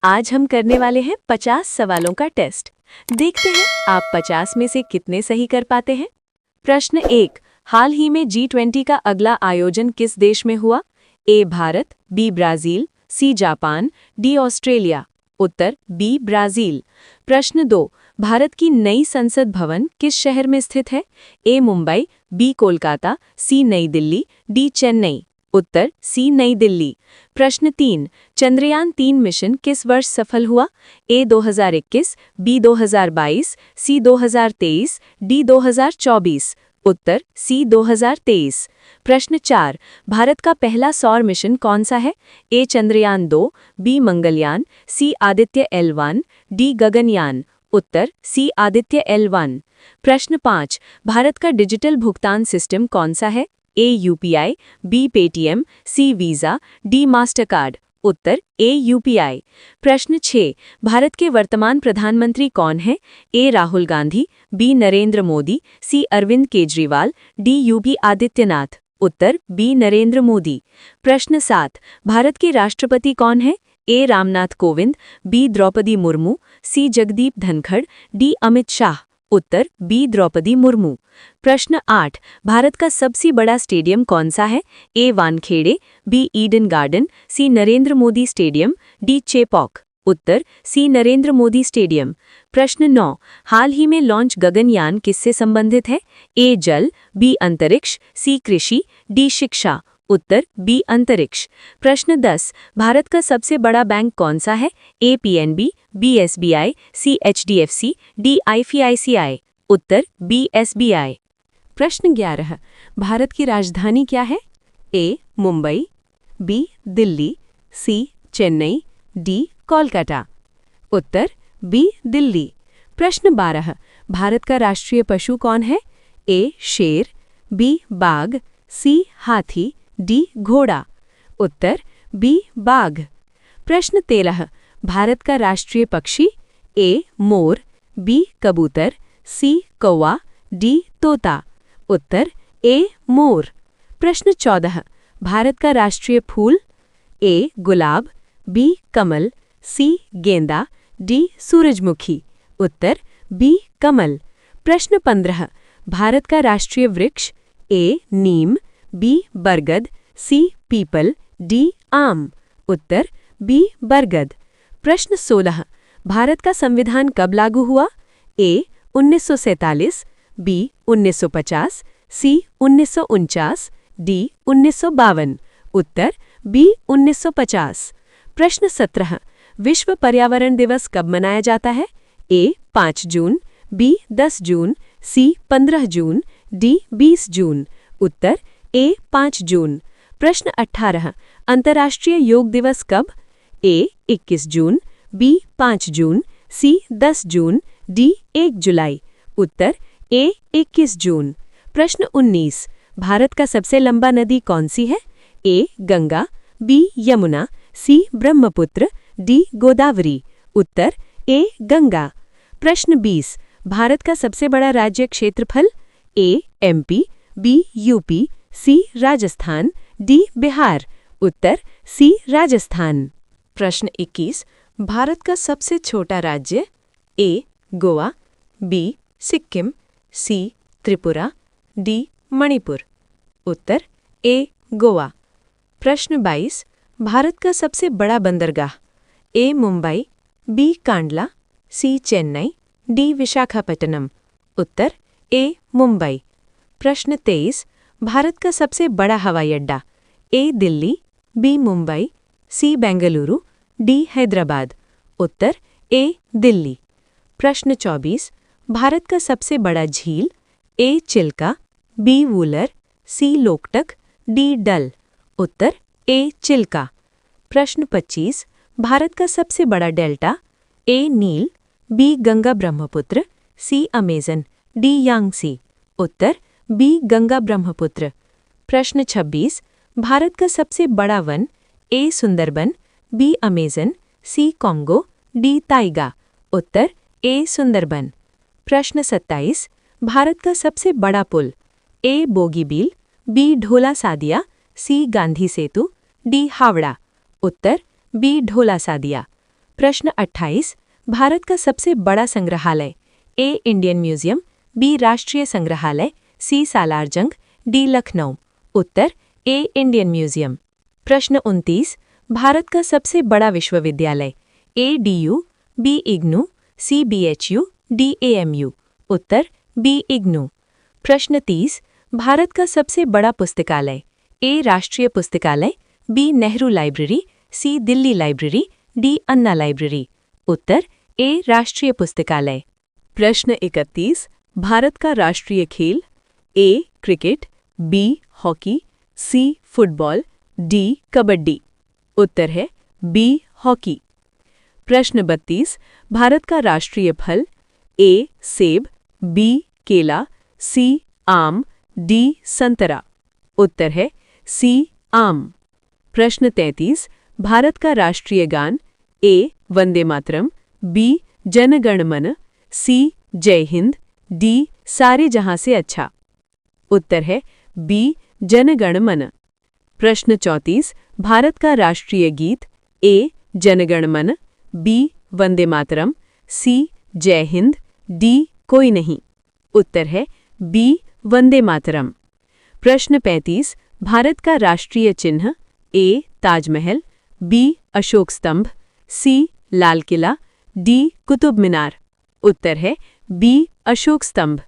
आज हम करने वाले हैं 50 सवालों का टेस्ट। देखते हैं आप 50 में से कितने सही कर पाते हैं। प्रश्न 1। हाल ही में G20 का अगला आयोजन किस देश में हुआ? A Bharat, B Brazil, C Japan, D Australia. उत्तर बी ब्राजील। प्रश्न 2। भारत की नई संसद भवन किस शहर में स्थित है? ए मुंबई, बी कोलकाता, सी नई दिल्ली, डी चेन्नई। उत्तर सी नई दिल्ली। प्रश्न 3। चंद्रयान 3 मिशन किस वर्ष सफल हुआ? ए 2021, बी 2022, सी 2023, डी 2024। उत्तर सी 2023। प्रश्न 4। भारत का पहला सौर मिशन कौन सा है? ए चंद्रयान 2, बी मंगलयान, सी आदित्य L1, डी गगनयान। उत्तर सी आदित्य L1। प्रश्न 5। भारत का डिजिटल भुगतान सिस्टम कौन सा है? ए UPI, बी पेटीएम, सी वीज़ा, डी मास्टरकार्ड। उत्तर ए UPI। प्रश्न 6। भारत के वर्तमान प्रधानमंत्री कौन हैं? ए राहुल गांधी, बी नरेंद्र मोदी, सी अरविंद केजरीवाल, डी योगी आदित्यनाथ। उत्तर बी नरेंद्र मोदी। प्रश्न 7। भारत के राष्ट्रपति कौन हैं? ए रामनाथ कोविंद, बी द्रौपदी मुर्मू, सी जगदीप धनखड़, डी अमित शाह। उत्तर बी द्रौपदी मुर्मू। प्रश्न 8। भारत का सबसे बड़ा स्टेडियम कौन सा है? ए Wankhede, B Eden Garden, C Narendra Modi stadium, D Chepauk. उत्तर सी नरेंद्र मोदी स्टेडियम। प्रश्न 9। हाल ही में लॉन्च गगनयान किससे संबंधित है? ए जल, बी अंतरिक्ष, सी कृषि, डी शिक्षा। उत्तर बी अंतरिक्ष। प्रश्न 10। भारत का सबसे बड़ा बैंक कौन सा है? ए PNB, बी SBI, सी HDFC, डी ICICI। उत्तर बी SBI। प्रश्न 11। भारत की राजधानी क्या है? ए मुंबई, बी दिल्ली, सी चेन्नई, डी कोलकाता। उत्तर बी दिल्ली। प्रश्न 12। भारत का राष्ट्रीय पशु कौन है? ए शेर, बी बाघ, सी हाथी, डी घोड़ा। उत्तर बी बाघ। प्रश्न 13। भारत का राष्ट्रीय पक्षी? ए मोर, बी कबूतर, सी कौवा, डी तोता। उत्तर ए मोर। प्रश्न 14। भारत का राष्ट्रीय फूल? ए गुलाब, बी कमल, सी गेंदा, डी सूरजमुखी। उत्तर बी कमल। प्रश्न 15। भारत का राष्ट्रीय वृक्ष? ए नीम, बी बरगद, सी पीपल, डी आम। उत्तर बी बरगद। प्रश्न 16। भारत का संविधान कब लागू हुआ? ए 1947, बी 1950, सी 1949, डी 1952। उत्तर बी 1950। प्रश्न 17। विश्व पर्यावरण दिवस कब मनाया जाता है? ए 5 जून, बी 10 जून, सी 15 जून, डी 20 जून। उत्तर ए 5 जून। प्रश्न 18। अंतर्राष्ट्रीय योग दिवस कब? ए 21 जून, बी 5 जून, सी 10 जून, डी 1 जुलाई। उत्तर ए 21 जून। प्रश्न 19। भारत का सबसे लंबा नदी कौन सी है? ए गंगा, बी यमुना, सी ब्रह्मपुत्र, डी गोदावरी। उत्तर ए गंगा। प्रश्न 20। भारत का सबसे बड़ा राज्य क्षेत्रफल? ए MP, बी UP, सी राजस्थान, डी बिहार। उत्तर सी राजस्थान। प्रश्न 21। भारत का सबसे छोटा राज्य? ए गोवा, बी सिक्किम, सी त्रिपुरा, डी मणिपुर। उत्तर ए गोवा। प्रश्न 22। भारत का सबसे बड़ा बंदरगाह? ए मुंबई, बी कांडला, सी चेन्नई, डी विशाखापट्टनम। उत्तर ए मुंबई। प्रश्न 23। भारत का सबसे बड़ा हवाई अड्डा? ए दिल्ली, बी मुंबई, सी बेंगलुरु, डी हैदराबाद। उत्तर ए दिल्ली। प्रश्न 24। भारत का सबसे बड़ा झील? ए चिल्का, बी वूलर, सी लोकटक, डी डल। उत्तर ए चिल्का। प्रश्न 25। भारत का सबसे बड़ा डेल्टा? ए नील, बी गंगा ब्रह्मपुत्र, सी अमेजन, डी यांगसी। उत्तर बी गंगा ब्रह्मपुत्र। प्रश्न 26। भारत का सबसे बड़ा वन? ए सुंदरबन, बी अमेजन, सी कॉन्गो, डी ताइगा। उत्तर ए सुंदरबन। प्रश्न 27। भारत का सबसे बड़ा पुल? A Bogibeel, B Dhola Sadiya, C Gandhi Setu, D Howrah. उत्तर बी ढोला सादिया। प्रश्न 28 भारत का सबसे बड़ा संग्रहालय ए इंडियन म्यूजियम, बी राष्ट्रीय संग्रहालय, सी सालारजंग, डी लखनऊ। उत्तर ए इंडियन म्यूजियम। प्रश्न 29 भारत का सबसे बड़ा विश्वविद्यालय ए डीयू, बी इग्नू, सी बीएचयू, डी एएमयू। उत्तर बी इग्नू। प्रश्न 30 भारत का सबसे बड़ा पुस्तकालय ए राष्ट्रीय पुस्तकालय, B Nehru library, C Delhi library, D Anna library. उत्तर ए राष्ट्रीय पुस्तकालय। प्रश्न 31 भारत का राष्ट्रीय खेल A cricket, B hockey, C football, D kabaddi. उत्तर है बी हॉकी। प्रश्न 32 भारत का राष्ट्रीय फल ए सेब, बी केला, सी आम, डी संतरा। उत्तर है सी आम। प्रश्न 33 भारत का राष्ट्रीय गान ए वंदे मातरम, बी जन गण मन, सी जय हिंद, डी सारे जहां से अच्छा। उत्तर है बी जन गण मन। प्रश्न 34 भारत का राष्ट्रीय गीत ए जन गण मन, बी वंदे मातरम, सी जय हिंद, डी कोई नहीं। उत्तर है बी वंदे मातरम। प्रश्न 35 भारत का राष्ट्रीय चिन्ह ए ताजमहल, बी अशोक स्तंभ, सी लाल किला, डी कुतुब मीनार। उत्तर है बी अशोक स्तंभ।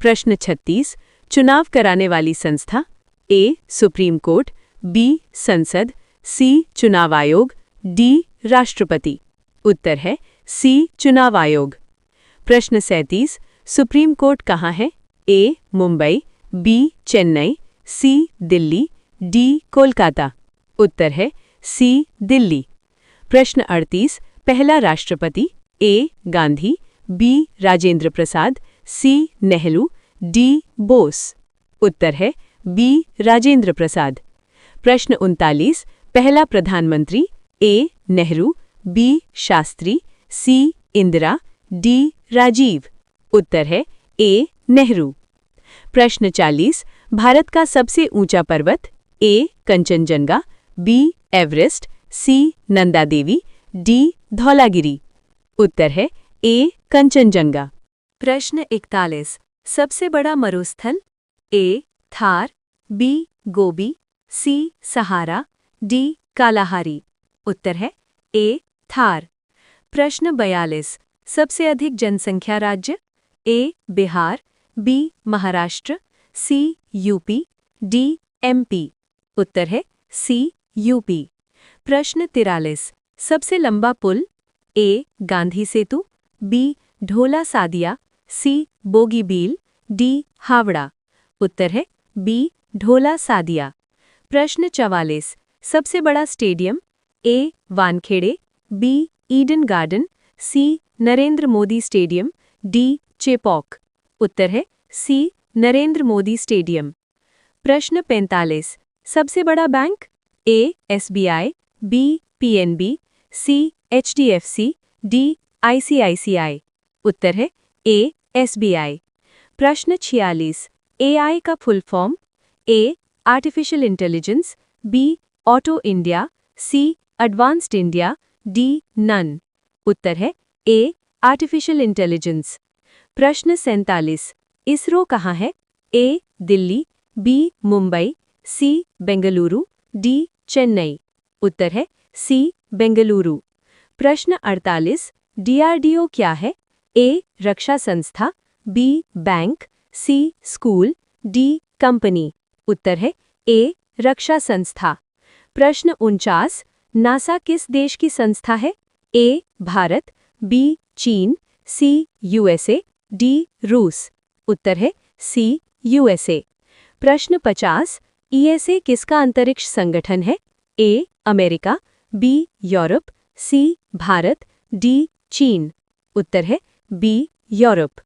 प्रश्न 36 चुनाव कराने वाली संस्था ए सुप्रीम कोर्ट, बी संसद, सी चुनाव आयोग, डी राष्ट्रपति। उत्तर है सी चुनाव आयोग। प्रश्न 37 सुप्रीम कोर्ट कहाँ है ए मुंबई, बी चेन्नई, सी दिल्ली, डी कोलकाता। उत्तर है सी दिल्ली। प्रश्न 38 पहला राष्ट्रपति ए गांधी, बी राजेंद्र प्रसाद, सी नेहरू, डी बोस। उत्तर है बी राजेंद्र प्रसाद। प्रश्न 39 पहला प्रधानमंत्री ए नेहरू, बी शास्त्री, सी इंदिरा, डी राजीव। उत्तर है ए नेहरू। प्रश्न 40 भारत का सबसे ऊंचा पर्वत ए कंचनजंगा, बी एवरेस्ट, सी नंदा देवी, डी धौलागिरी। उत्तर है ए कंचनजंगा। प्रश्न 41 सबसे बड़ा मरुस्थल ए थार, बी गोबी, सी सहारा, डी कालाहारी। उत्तर है ए थार। प्रश्न 42 सबसे अधिक जनसंख्या राज्य ए बिहार, बी महाराष्ट्र, सी यूपी, डी एमपी। उत्तर है सी यूपी। प्रश्न 43 सबसे लंबा पुल ए गांधी सेतु, बी ढोला सादिया, सी बोगीबील, डी हावड़ा। उत्तर है बी ढोला सादिया। प्रश्न 44 सबसे बड़ा stadium A Wankhede, B Eden Garden, C Narendra Modi stadium, D Chepauk. उत्तर है सी नरेंद्र मोदी स्टेडियम। प्रश्न 45 सबसे बड़ा bank A SBI, B PNB, C HDFC, D ICICI. उत्तर है ए एसबीआई। प्रश्न 46 एआई का full form A artificial intelligence, B auto India, C advanced India, D none. उत्तर है ए आर्टिफिशियल इंटेलिजेंस। प्रश्न 47 इसरो कहाँ है A Delhi, B Mumbai, C Bengaluru, D Chennai. उत्तर है सी बेंगलुरु। प्रश्न 48 डीआरडीओ क्या है ए रक्षा संस्था, बी बैंक, सी स्कूल, डी कंपनी। उत्तर है ए रक्षा संस्था। प्रश्न 49 नासा किस देश की संस्था है ए भारत, बी चीन, सी यूएसए, डी रूस। उत्तर है सी यूएसए। प्रश्न 50 ईएसए किसका अंतरिक्ष संगठन है A America, B Europe, C Bharat, D चीन। उत्तर है बी यूरोप।